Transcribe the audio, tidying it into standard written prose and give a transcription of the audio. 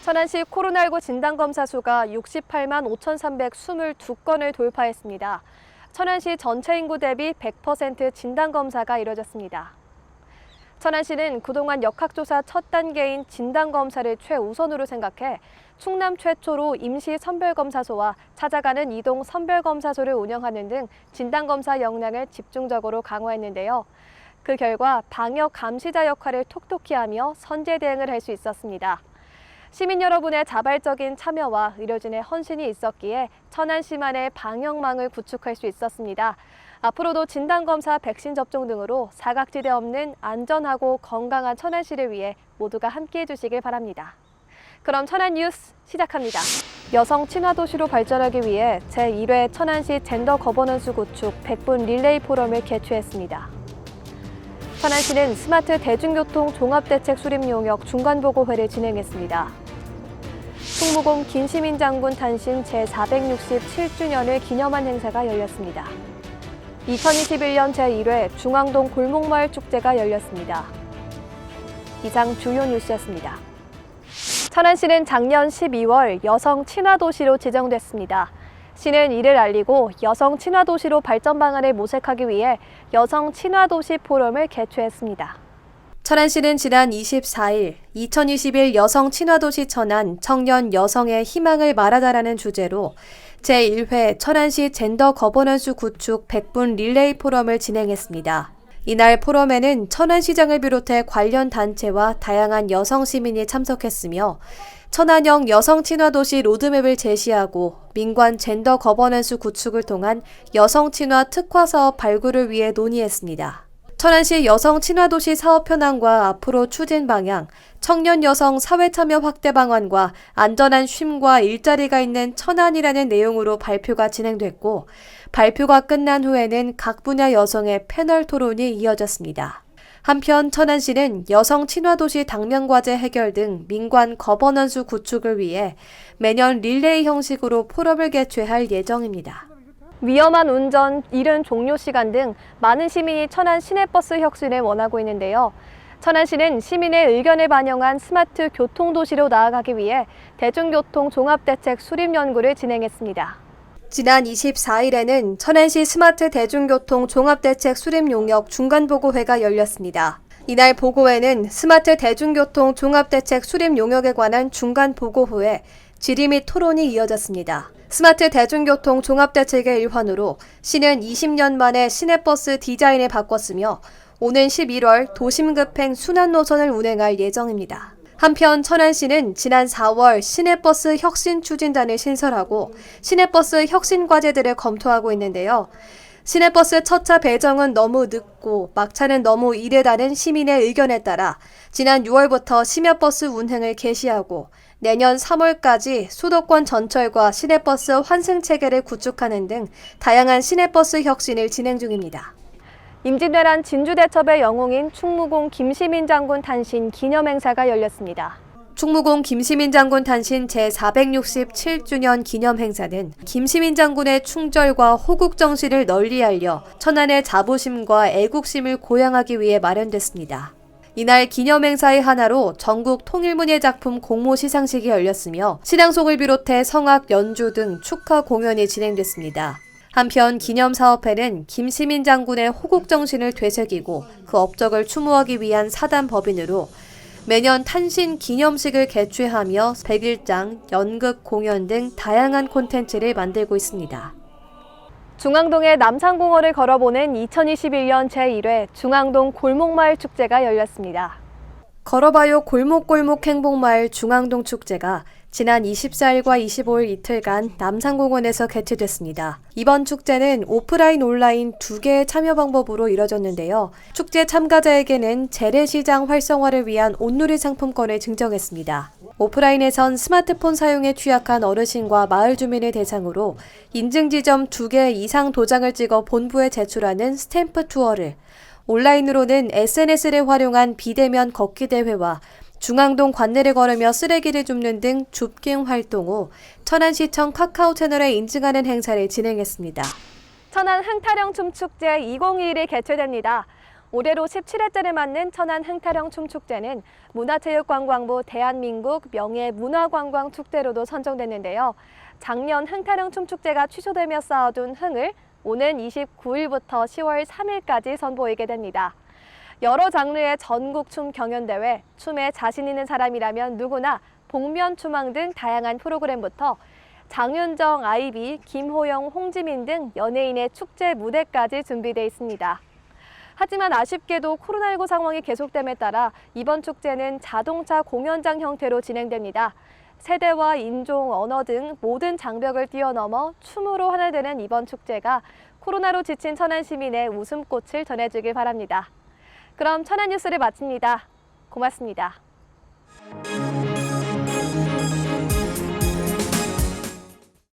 천안시 코로나19 진단검사 수가 68만 5,322건을 돌파했습니다. 천안시 전체 인구 대비 100% 진단검사가 이뤄졌습니다. 천안시는 그동안 역학조사 첫 단계인 진단검사를 최우선으로 생각해 충남 최초로 임시 선별검사소와 찾아가는 이동 선별검사소를 운영하는 등 진단검사 역량을 집중적으로 강화했는데요. 그 결과 방역 감시자 역할을 톡톡히 하며 선제 대응을 할 수 있었습니다. 시민 여러분의 자발적인 참여와 의료진의 헌신이 있었기에 천안시만의 방역망을 구축할 수 있었습니다. 앞으로도 진단검사, 백신 접종 등으로 사각지대 없는 안전하고 건강한 천안시를 위해 모두가 함께해 주시길 바랍니다. 그럼 천안 뉴스 시작합니다. 여성 친화 도시로 발전하기 위해 제1회 천안시 젠더 거버넌스 구축 100분 릴레이 포럼을 개최했습니다. 천안시는 스마트 대중교통 종합대책 수립 용역 중간보고회를 진행했습니다. 충무공 김시민 장군 탄신 제467주년을 기념한 행사가 열렸습니다. 2021년 제1회 중앙동 골목마을 축제가 열렸습니다. 이상 주요 뉴스였습니다. 천안시는 작년 12월 여성 친화 도시로 지정됐습니다. 시는 이를 알리고 여성 친화 도시로 발전 방안을 모색하기 위해 여성 친화 도시 포럼을 개최했습니다. 천안시는 지난 24일 2021 여성 친화 도시 천안 청년 여성의 희망을 말하자라는 주제로 제1회 천안시 젠더 거버넌스 구축 100분 릴레이 포럼을 진행했습니다. 이날 포럼에는 천안시장을 비롯해 관련 단체와 다양한 여성 시민이 참석했으며 천안형 여성 친화 도시 로드맵을 제시하고 민관 젠더 거버넌스 구축을 통한 여성 친화 특화 사업 발굴을 위해 논의했습니다. 천안시 여성 친화 도시 사업 현황과 앞으로 추진 방향, 청년 여성 사회 참여 확대 방안과 안전한 쉼과 일자리가 있는 천안이라는 내용으로 발표가 진행됐고, 발표가 끝난 후에는 각 분야 여성의 패널 토론이 이어졌습니다. 한편 천안시는 여성 친화 도시 당면 과제 해결 등 민관 거버넌스 구축을 위해 매년 릴레이 형식으로 포럼을 개최할 예정입니다. 위험한 운전, 이른 종료 시간 등 많은 시민이 천안 시내버스 혁신을 원하고 있는데요. 천안시는 시민의 의견을 반영한 스마트 교통도시로 나아가기 위해 대중교통 종합대책 수립 연구를 진행했습니다. 지난 24일에는 천안시 스마트 대중교통 종합대책 수립 용역 중간보고회가 열렸습니다. 이날 보고회는 스마트 대중교통 종합대책 수립 용역에 관한 중간보고 후에 질의 및 토론이 이어졌습니다. 스마트 대중교통 종합대책의 일환으로 시는 20년 만에 시내버스 디자인을 바꿨으며 오는 11월 도심급행 순환노선을 운행할 예정입니다. 한편 천안시는 지난 4월 시내버스 혁신 추진단을 신설하고 시내버스 혁신 과제들을 검토하고 있는데요. 시내버스 첫차 배정은 너무 늦고 막차는 너무 이르다는 시민의 의견에 따라 지난 6월부터 심야버스 운행을 개시하고 내년 3월까지 수도권 전철과 시내버스 환승 체계를 구축하는 등 다양한 시내버스 혁신을 진행 중입니다. 임진왜란 진주대첩의 영웅인 충무공 김시민 장군 탄신 기념행사가 열렸습니다. 충무공 김시민 장군 탄신 제467주년 기념행사는 김시민 장군의 충절과 호국 정신을 널리 알려 천안의 자부심과 애국심을 고양하기 위해 마련됐습니다. 이날 기념행사의 하나로 전국 통일문예 작품 공모 시상식이 열렸으며 신앙송을 비롯해 성악 연주 등 축하 공연이 진행됐습니다. 한편 기념사업회는 김시민 장군의 호국 정신을 되새기고 그 업적을 추모하기 위한 사단 법인으로 매년 탄신 기념식을 개최하며 백일장, 연극 공연 등 다양한 콘텐츠를 만들고 있습니다. 중앙동의 남산공원을 걸어보는 2021년 제1회 중앙동 골목마을 축제가 열렸습니다. 걸어봐요 골목골목 행복마을 중앙동 축제가 지난 24일과 25일 이틀간 남산공원에서 개최됐습니다. 이번 축제는 오프라인, 온라인 두 개의 참여 방법으로 이뤄졌는데요. 축제 참가자에게는 재래시장 활성화를 위한 온누리 상품권을 증정했습니다. 오프라인에선 스마트폰 사용에 취약한 어르신과 마을 주민을 대상으로 인증지점 2개 이상 도장을 찍어 본부에 제출하는 스탬프 투어를, 온라인으로는 SNS를 활용한 비대면 걷기 대회와 중앙동 관내를 걸으며 쓰레기를 줍는 등 줍깅 활동 후 천안시청 카카오 채널에 인증하는 행사를 진행했습니다. 천안 흥타령 춤축제 2021이 개최됩니다. 올해로 17회째를 맞는 천안 흥타령 춤축제는 문화체육관광부 대한민국 명예문화관광축제로도 선정됐는데요. 작년 흥타령 춤축제가 취소되며 쌓아둔 흥을 오는 29일부터 10월 3일까지 선보이게 됩니다. 여러 장르의 전국춤 경연대회, 춤에 자신 있는 사람이라면 누구나 복면추망 등 다양한 프로그램부터 장윤정, 아이비, 김호영, 홍지민 등 연예인의 축제 무대까지 준비돼 있습니다. 하지만 아쉽게도 코로나19 상황이 계속됨에 따라 이번 축제는 자동차 공연장 형태로 진행됩니다. 세대와 인종, 언어 등 모든 장벽을 뛰어넘어 춤으로 하나되는 이번 축제가 코로나로 지친 천안 시민의 웃음꽃을 전해주길 바랍니다. 그럼 천안 뉴스를 마칩니다. 고맙습니다.